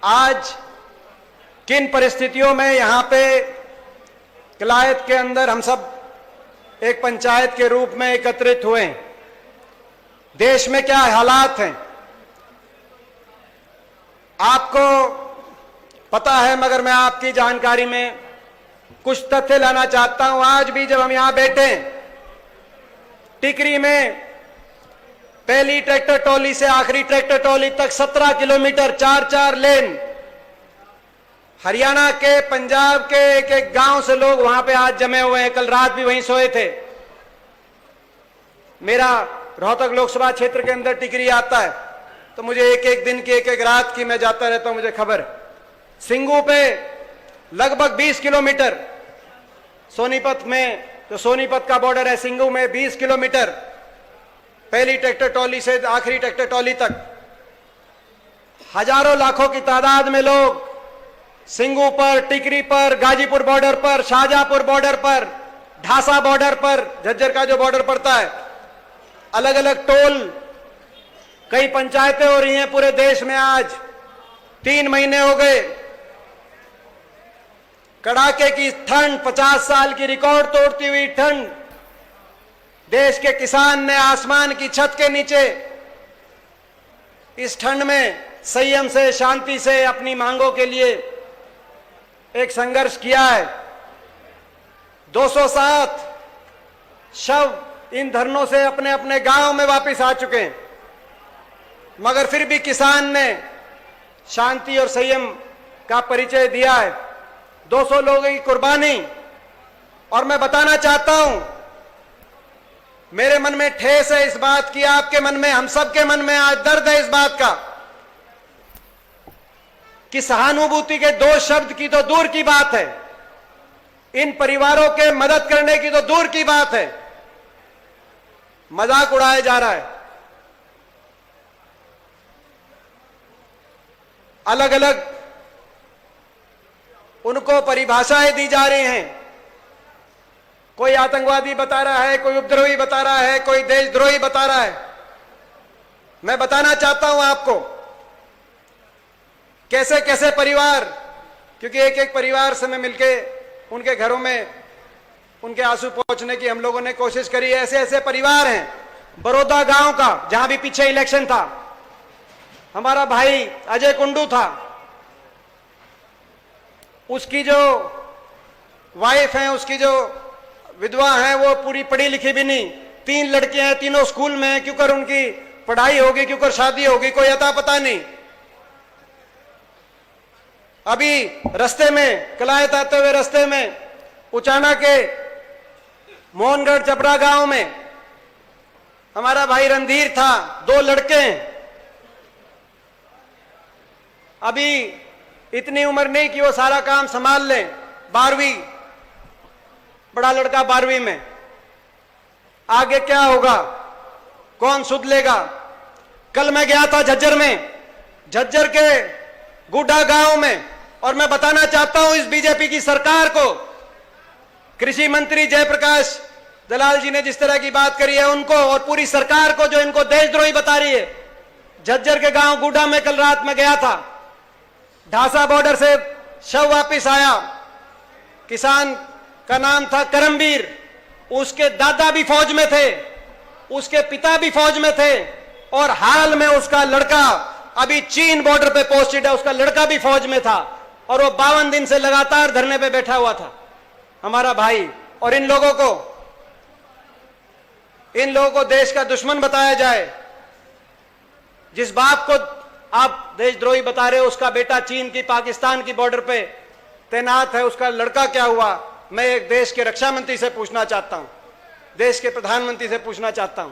आज किन परिस्थितियों में यहां पे कलायत के अंदर हम सब एक पंचायत के रूप में एकत्रित हुए, देश में क्या हालात हैं आपको पता है, मगर मैं आपकी जानकारी में कुछ तथ्य लाना चाहता हूं। आज भी जब हम यहां बैठे टिकरी में पहली ट्रैक्टर ट्रॉली से आखिरी ट्रैक्टर ट्रॉली तक 17 किलोमीटर 4-4 लेन, हरियाणा के पंजाब के एक एक गांव से लोग वहां पे आज जमे हुए हैं। कल रात भी वहीं सोए थे। मेरा रोहतक लोकसभा क्षेत्र के अंदर टिकरी आता है तो मुझे एक एक दिन की एक एक रात की मैं जाता रहता हूं, मुझे खबर। सिंगू पे लगभग 20 किलोमीटर, सोनीपत में जो सोनीपत का बॉर्डर है, सिंगू में 20 किलोमीटर पहली ट्रैक्टर ट्रॉली से आखिरी ट्रैक्टर ट्रॉली तक, हजारों लाखों की तादाद में लोग सिंगू पर, टिकरी पर, गाजीपुर बॉर्डर पर, शाहजहांपुर बॉर्डर पर, ढासा बॉर्डर पर, झज्जर का जो बॉर्डर पड़ता है, अलग अलग टोल, कई पंचायतें हो रही हैं पूरे देश में। आज 3 महीने हो गए, कड़ाके की ठंड, 50 साल की रिकॉर्ड तोड़ती हुई ठंड, देश के किसान ने आसमान की छत के नीचे इस ठंड में संयम से, शांति से अपनी मांगों के लिए एक संघर्ष किया है। 207 शव इन धरनों से अपने अपने गांव में वापस आ चुके हैं, मगर फिर भी किसान ने शांति और संयम का परिचय दिया है। 200 लोगों की कुर्बानी। और मैं बताना चाहता हूं, मेरे मन में ठेस है इस बात की, आपके मन में, हम सबके मन में आज दर्द है इस बात का कि सहानुभूति के 2 शब्द की तो दूर की बात है, इन परिवारों के मदद करने की तो दूर की बात है, मजाक उड़ाया जा रहा है। अलग अलग उनको परिभाषाएं दी जा रही हैं। कोई आतंकवादी बता रहा है, कोई उपद्रवी बता रहा है, कोई देशद्रोही बता रहा है। मैं बताना चाहता हूं आपको कैसे कैसे परिवार, क्योंकि एक एक परिवार से मैं मिलके उनके घरों में उनके आंसू पहुंचने की हम लोगों ने कोशिश करी। ऐसे ऐसे परिवार हैं। बड़ौदा गांव का, जहां भी पीछे इलेक्शन था, हमारा भाई अजय कुंडू था, उसकी जो वाइफ है, उसकी जो विधवा है, वो पूरी पढ़ी लिखी भी नहीं, 3 लड़कियां हैं, तीनों स्कूल में हैं। क्योंकि उनकी पढ़ाई होगी, क्योंकि शादी होगी, कोई अता पता नहीं। अभी रास्ते में, कलायत आते हुए रास्ते में, उचाना के मोहनगढ़ चपड़ा गांव में हमारा भाई रणधीर था, 2 लड़के हैं। अभी इतनी उम्र नहीं कि वो सारा काम संभाल लें। 12वीं, बड़ा लड़का 12वीं में। आगे क्या होगा, कौन सुध लेगा। कल मैं गया था झज्जर में, झज्जर के गुड्डा गांव में, और मैं बताना चाहता हूं इस बीजेपी की सरकार को, कृषि मंत्री जयप्रकाश दलाल जी ने जिस तरह की बात करी है उनको, और पूरी सरकार को जो इनको देशद्रोही बता रही है। झज्जर के गांव गुड्डा में कल रात में गया था, ढासा बॉर्डर से शव वापिस आया। किसान का नाम था करमवीर, उसके दादा भी फौज में थे, उसके पिता भी फौज में थे, और हाल में उसका लड़का अभी चीन बॉर्डर पे पोस्टेड है, उसका लड़का भी फौज में था, और वो 52 दिन से लगातार धरने पे बैठा हुआ था हमारा भाई। और इन लोगों को देश का दुश्मन बताया जाए। जिस बाप को आप देशद्रोही बता रहे हो, उसका बेटा चीन की, पाकिस्तान की बॉर्डर पे तैनात है, उसका लड़का क्या हुआ। मैं एक देश के रक्षा मंत्री से पूछना चाहता हूं, देश के प्रधानमंत्री से पूछना चाहता हूं,